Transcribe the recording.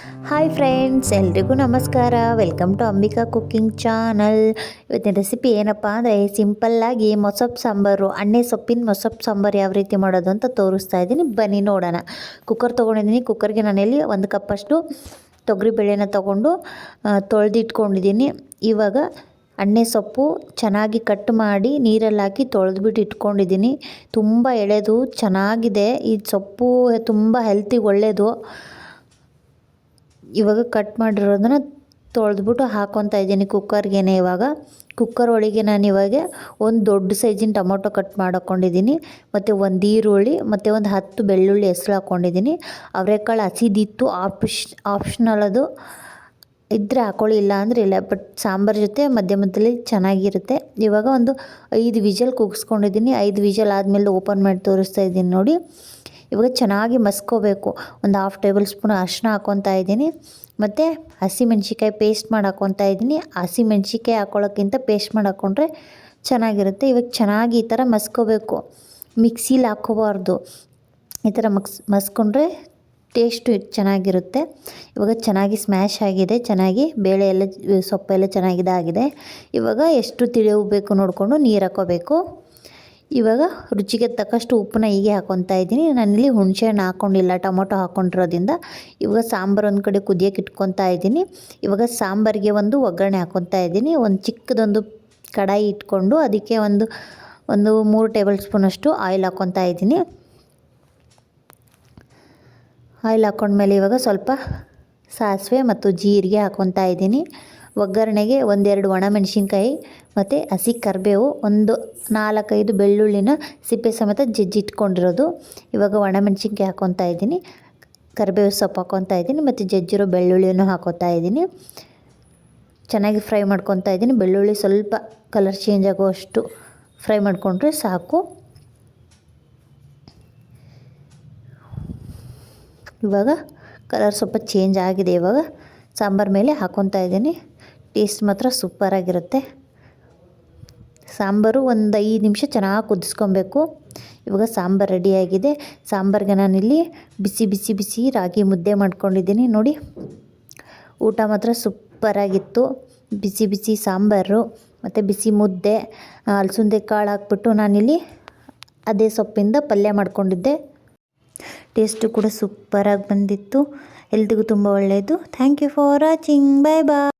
Hi friends, ಎಲ್ರಿಗೂ ನಮಸ್ಕಾರ. Welcome to Ambika cooking channel. ಇವತ್ತಿನ ರೆಸಿಪಿ ಏನಪ್ಪ ಅಂದರೆ ಸಿಂಪಲ್ಲಾಗಿ ಮೊಸಪ್ಪು ಸಾಂಬಾರು, ಅಣ್ಣೆ ಸೊಪ್ಪಿನ ಮೊಸಪ್ಪು ಸಾಂಬಾರು ಯಾವ ರೀತಿ ಮಾಡೋದು ಅಂತ ತೋರಿಸ್ತಾ ಇದ್ದೀನಿ. ಬನ್ನಿ ನೋಡೋಣ. ಕುಕ್ಕರ್ ತೊಗೊಂಡಿದ್ದೀನಿ. ಕುಕ್ಕರ್ಗೆ ನಾನಿಲ್ಲಿ 1 ಕಪ್ಪಷ್ಟು ತೊಗರಿಬೇಳೆನ ತೊಗೊಂಡು ತೊಳೆದಿಟ್ಕೊಂಡಿದ್ದೀನಿ. ಇವಾಗ ಅಣ್ಣೆ ಸೊಪ್ಪು ಚೆನ್ನಾಗಿ ಕಟ್ ಮಾಡಿ ನೀರಲ್ಲಿ ಹಾಕಿ ತೊಳೆದ್ಬಿಟ್ಟು ಇಟ್ಕೊಂಡಿದ್ದೀನಿ. ತುಂಬ ಎಳೆದು ಚೆನ್ನಾಗಿದೆ. ಈ ಸೊಪ್ಪು ತುಂಬ ಹೆಲ್ತಿಗೆ ಒಳ್ಳೆಯದು. ಇವಾಗ ಕಟ್ ಮಾಡಿರೋದನ್ನು ತೊಳೆದ್ಬಿಟ್ಟು ಹಾಕ್ಕೊತಾ ಇದ್ದೀನಿ ಕುಕ್ಕರ್ಗೆ. ಇವಾಗ ಕುಕ್ಕರ್ ಒಳಗೆ ನಾನು ಇವಾಗ ಒಂದು ದೊಡ್ಡ ಸೈಜಿನ ಟೊಮೊಟೊ ಕಟ್ ಮಾಡ್ಕೊಂಡಿದ್ದೀನಿ, ಮತ್ತು ಒಂದು ಈರುಳ್ಳಿ, ಮತ್ತು ಒಂದು 10 ಬೆಳ್ಳುಳ್ಳಿ ಹೆಸರು ಹಾಕ್ಕೊಂಡಿದ್ದೀನಿ. ಅವರೆಕಾಳು ಹಸಿದಿತ್ತು, ಆಪ್ಷನಲ್ ಅದು. ಇದ್ದರೆ ಹಾಕೊಳ್ಳಿ, ಇಲ್ಲ ಅಂದರೆ ಇಲ್ಲ. ಬಟ್ ಸಾಂಬಾರು ಜೊತೆ ಮಧ್ಯದಲ್ಲಿ ಚೆನ್ನಾಗಿರುತ್ತೆ. ಇವಾಗ ಒಂದು 5 ವಿಷಲ್ ಕೂಗಿಸ್ಕೊಂಡಿದ್ದೀನಿ. 5 ವಿಷಲ್ ಆದಮೇಲೆ ಓಪನ್ ಮಾಡಿ ತೋರಿಸ್ತಾ ಇದ್ದೀನಿ ನೋಡಿ. ಇವಾಗ ಚೆನ್ನಾಗಿ ಮಸ್ಕೋಬೇಕು. ಒಂದು 1/2 ಟೇಬಲ್ ಸ್ಪೂನ್ ಅರಿಶಿನ ಹಾಕ್ಕೊತಾ ಇದ್ದೀನಿ, ಮತ್ತು ಹಸಿಮೆಣ್ಸಿಕಾಯಿ ಪೇಸ್ಟ್ ಮಾಡಿ ಹಾಕ್ಕೊತಾ ಇದ್ದೀನಿ. ಹಸಿಮೆಣ್ಸಿಕಾಯಿ ಹಾಕ್ಕೊಳ್ಳೋಕ್ಕಿಂತ ಪೇಸ್ಟ್ ಮಾಡಿ ಹಾಕ್ಕೊಂಡ್ರೆ ಚೆನ್ನಾಗಿರುತ್ತೆ. ಇವಾಗ ಚೆನ್ನಾಗಿ ಈ ಥರ ಮಸ್ಕೋಬೇಕು. ಮಿಕ್ಸಿಲಿ ಹಾಕ್ಕೋಬಾರ್ದು. ಈ ಥರ ಮಸ್ಕೊಂಡ್ರೆ ಟೇಸ್ಟು ಚೆನ್ನಾಗಿರುತ್ತೆ. ಇವಾಗ ಚೆನ್ನಾಗಿ ಸ್ಮ್ಯಾಶ್ ಆಗಿದೆ. ಚೆನ್ನಾಗಿ ಬೇಳೆ ಎಲ್ಲ ಸೊಪ್ಪೆಲ್ಲ ಚೆನ್ನಾಗಿದೆ. ಇವಾಗ ಎಷ್ಟು ತಿಳಿಯಬೇಕು ನೋಡಿಕೊಂಡು ನೀರು ಹಾಕ್ಕೋಬೇಕು. ಇವಾಗ ರುಚಿಗೆ ತಕ್ಕಷ್ಟು ಉಪ್ಪನ್ನ ಹೀಗೆ ಹಾಕ್ಕೊತಾ ಇದ್ದೀನಿ. ನಾನಿಲ್ಲಿ ಹುಣಸೆಹಣ್ಣು ಹಾಕ್ಕೊಂಡಿಲ್ಲ, ಟೊಮೊಟೊ ಹಾಕ್ಕೊಂಡಿರೋದ್ರಿಂದ. ಇವಾಗ ಸಾಂಬಾರು ಒಂದು ಕಡೆ ಕುದಿಯೋಕೆ ಇಟ್ಕೊತಾ ಇದ್ದೀನಿ. ಇವಾಗ ಸಾಂಬಾರಿಗೆ ಒಂದು ಒಗ್ಗರಣೆ ಹಾಕ್ಕೊತಾ ಇದ್ದೀನಿ. ಒಂದು ಚಿಕ್ಕದೊಂದು ಕಡಾಯಿ ಇಟ್ಕೊಂಡು ಅದಕ್ಕೆ ಒಂದು 3 ಟೇಬಲ್ ಸ್ಪೂನಷ್ಟು ಆಯಿಲ್ ಹಾಕ್ಕೊತಾ ಇದ್ದೀನಿ. ಆಯಿಲ್ ಹಾಕ್ಕೊಂಡ್ಮೇಲೆ ಇವಾಗ ಸ್ವಲ್ಪ ಸಾಸಿವೆ ಮತ್ತು ಜೀರಿಗೆ ಹಾಕ್ಕೊತಾ ಇದ್ದೀನಿ. ಒಗ್ಗರಣೆಗೆ 1-2 ಒಣಮೆಣಸಿನ್ಕಾಯಿ ಮತ್ತು ಹಸಿ ಕರಿಬೇವು, ಒಂದು 4-5 ಬೆಳ್ಳುಳ್ಳಿನ ಸಿಪ್ಪೆ ಸಮೇತ ಜಜ್ಜಿಟ್ಕೊಂಡಿರೋದು. ಇವಾಗ ಒಣಮೆಣಸಿನ್ಕಾಯಿ ಹಾಕ್ಕೊತಾ ಇದ್ದೀನಿ, ಕರಿಬೇವು ಸೊಪ್ಪು ಹಾಕ್ಕೊತಾ ಇದ್ದೀನಿ, ಮತ್ತು ಜಜ್ಜಿರೋ ಬೆಳ್ಳುಳ್ಳಿಯನ್ನು ಹಾಕ್ಕೊತಾ ಇದ್ದೀನಿ. ಚೆನ್ನಾಗಿ ಫ್ರೈ ಮಾಡ್ಕೊತಾ ಇದ್ದೀನಿ. ಬೆಳ್ಳುಳ್ಳಿ ಸ್ವಲ್ಪ ಕಲರ್ ಚೇಂಜ್ ಆಗೋಷ್ಟು ಫ್ರೈ ಮಾಡಿಕೊಂಡ್ರೆ ಸಾಕು. ಇವಾಗ ಕಲರ್ ಸ್ವಲ್ಪ ಚೇಂಜ್ ಆಗಿದೆ. ಇವಾಗ ಸಾಂಬಾರು ಮೇಲೆ ಹಾಕ್ಕೊತಾ ಇದ್ದೀನಿ. ಟೇಸ್ಟ್ ಮಾತ್ರ ಸೂಪರಾಗಿರುತ್ತೆ. ಸಾಂಬಾರು ಒಂದು 5 ನಿಮಿಷ ಚೆನ್ನಾಗಿ ಕುದಿಸ್ಕೊಬೇಕು. ಇವಾಗ ಸಾಂಬಾರು ರೆಡಿಯಾಗಿದೆ. ಸಾಂಬಾರಿಗೆ ನಾನಿಲ್ಲಿ ಬಿಸಿ ರಾಗಿ ಮುದ್ದೆ ಮಾಡ್ಕೊಂಡಿದ್ದೀನಿ ನೋಡಿ. ಊಟ ಮಾತ್ರ ಸೂಪರಾಗಿತ್ತು. ಬಿಸಿ ಸಾಂಬಾರು ಮತ್ತು ಬಿಸಿ ಮುದ್ದೆ, ಅಲಸಂದೆ ಕಾಳು ಹಾಕ್ಬಿಟ್ಟು ನಾನಿಲ್ಲಿ ಅದೇ ಸೊಪ್ಪಿಂದ ಪಲ್ಯ ಮಾಡ್ಕೊಂಡಿದ್ದೆ. ಟೇಸ್ಟು ಕೂಡ ಸೂಪರಾಗಿ ಬಂದಿತ್ತು. ಹೆಲ್ತಿಗೂ ತುಂಬ ಒಳ್ಳೆಯದು. Thank you for watching. Bye bye.